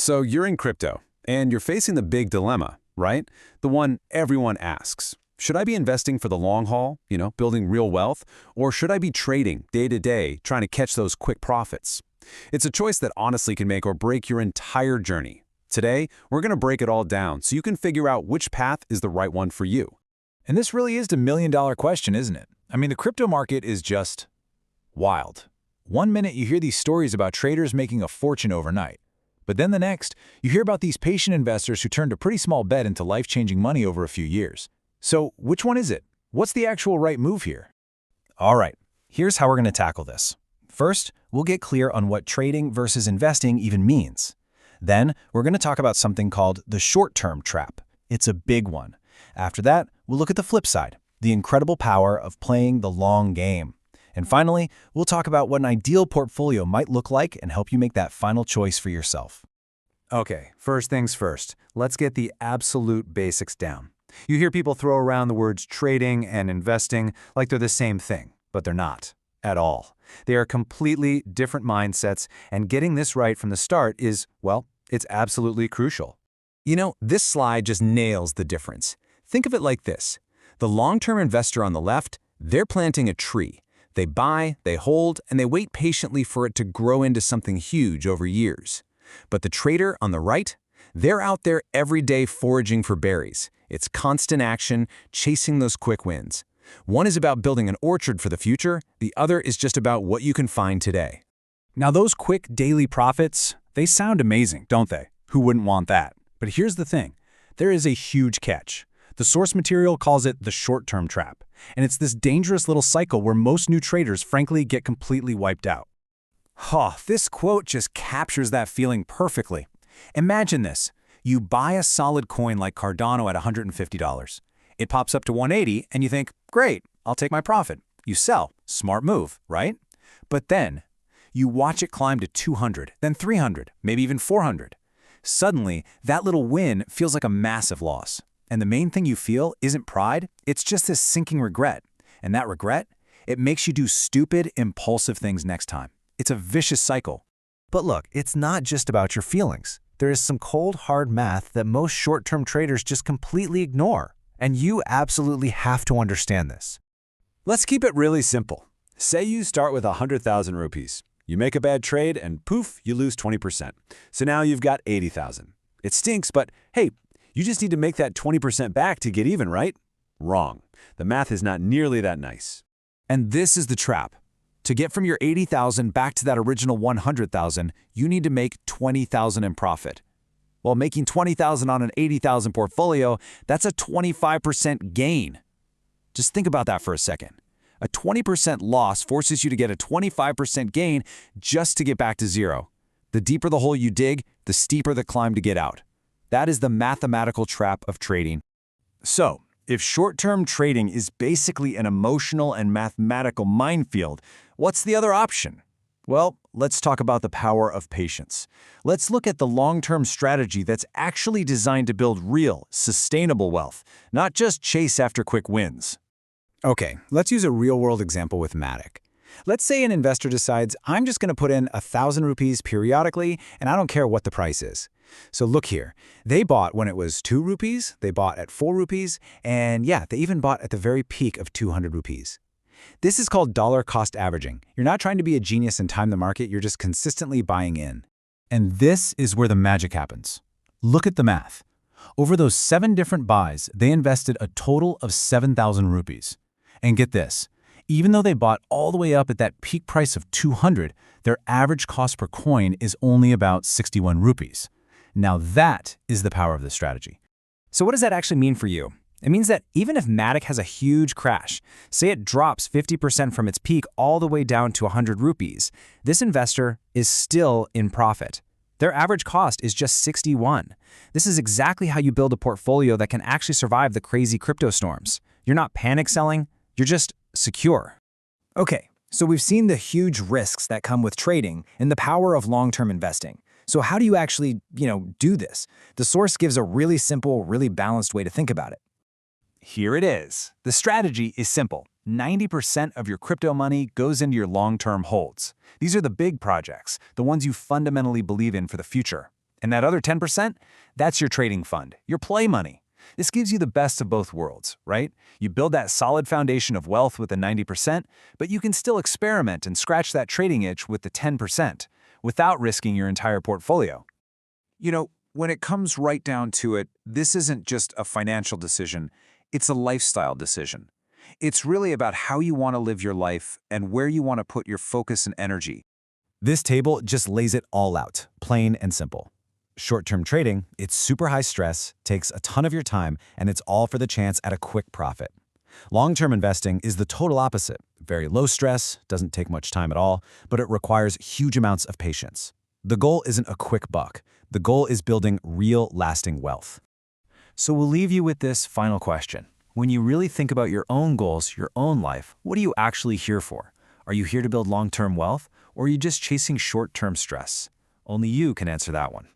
So you're in crypto, and you're facing the big dilemma, right? The one everyone asks. Should I be investing for the long haul, building real wealth, or should I be trading day to day, trying to catch those quick profits? It's a choice that honestly can make or break your entire journey. Today, we're going to break it all down so you can figure out which path is the right one for you. And this really is the million-dollar question, isn't it? I mean, the crypto market is just wild. One minute you hear these stories about traders making a fortune overnight. But then the next, you hear about these patient investors who turned a pretty small bet into life-changing money over a few years. So which one is it? What's the actual right move here? All right, here's how we're going to tackle this. First, we'll get clear on what trading versus investing even means. Then, we're going to talk about something called the short-term trap. It's a big one. After that, we'll look at the flip side, the incredible power of playing the long game. And finally, we'll talk about what an ideal portfolio might look like and help you make that final choice for yourself. Okay, first things first, let's get the absolute basics down. You hear people throw around the words trading and investing like they're the same thing, but they're not at all. They are completely different mindsets, and getting this right from the start is, well, it's absolutely crucial. This slide just nails the difference. Think of it like this. The long-term investor on the left, they're planting a tree. They buy, they hold, and they wait patiently for it to grow into something huge over years. But the trader on the right, they're out there every day foraging for berries. It's constant action, chasing those quick wins. One is about building an orchard for the future, the other is just about what you can find today. Now those quick daily profits, they sound amazing, don't they? Who wouldn't want that? But here's the thing. There is a huge catch. The source material calls it the short-term trap, and it's this dangerous little cycle where most new traders frankly get completely wiped out. This quote just captures that feeling perfectly. Imagine this. You buy a solid coin like Cardano at $150. It pops up to 180 and you think, great, I'll take my profit. You sell. Smart move, right? But then you watch it climb to 200, then 300, maybe even 400. Suddenly, that little win feels like a massive loss. And the main thing you feel isn't pride, it's just this sinking regret. And that regret, it makes you do stupid, impulsive things next time. It's a vicious cycle. But look, it's not just about your feelings. There is some cold, hard math that most short-term traders just completely ignore. And you absolutely have to understand this. Let's keep it really simple. Say you start with 100,000 rupees. You make a bad trade and poof, you lose 20%. So now you've got 80,000. It stinks, but hey, you just need to make that 20% back to get even, right? Wrong. The math is not nearly that nice. And this is the trap. To get from your 80,000 back to that original 100,000, you need to make 20,000 in profit. While making 20,000 on an 80,000 portfolio, that's a 25% gain. Just think about that for a second. A 20% loss forces you to get a 25% gain just to get back to zero. The deeper the hole you dig, the steeper the climb to get out. That is the mathematical trap of trading. So, if short-term trading is basically an emotional and mathematical minefield, what's the other option? Well, let's talk about the power of patience. Let's look at the long-term strategy that's actually designed to build real, sustainable wealth, not just chase after quick wins. Okay, let's use a real-world example with Matic. Let's say an investor decides, I'm just going to put in 1,000 rupees periodically, and I don't care what the price is. So look here, they bought when it was 2 rupees, they bought at 4 rupees, and yeah, they even bought at the very peak of 200 rupees. This is called dollar cost averaging. You're not trying to be a genius and time the market, you're just consistently buying in. And this is where the magic happens. Look at the math. Over those 7 different buys, they invested a total of 7,000 rupees. And get this, even though they bought all the way up at that peak price of 200, their average cost per coin is only about 61 rupees. Now that is the power of this strategy. So what does that actually mean for you? It means that even if Matic has a huge crash, say it drops 50% from its peak all the way down to 100 rupees, this investor is still in profit. Their average cost is just 61. This is exactly how you build a portfolio that can actually survive the crazy crypto storms. You're not panic selling, you're just secure. Okay, so we've seen the huge risks that come with trading and the power of long-term investing. So how do you actually, do this? The source gives a really simple, really balanced way to think about it. Here it is. The strategy is simple. 90% of your crypto money goes into your long-term holds. These are the big projects, the ones you fundamentally believe in for the future. And that other 10%, that's your trading fund, your play money. This gives you the best of both worlds, right? You build that solid foundation of wealth with the 90%, but you can still experiment and scratch that trading itch with the 10% without risking your entire portfolio. You know, when it comes right down to it, this isn't just a financial decision, it's a lifestyle decision. It's really about how you want to live your life and where you want to put your focus and energy. This table just lays it all out, plain and simple. Short-term trading, it's super high stress, takes a ton of your time, and it's all for the chance at a quick profit. Long-term investing is the total opposite. Very low stress, doesn't take much time at all, but it requires huge amounts of patience. The goal isn't a quick buck. The goal is building real, lasting wealth. So we'll leave you with this final question. When you really think about your own goals, your own life, what are you actually here for? Are you here to build long-term wealth, or are you just chasing short-term stress? Only you can answer that one.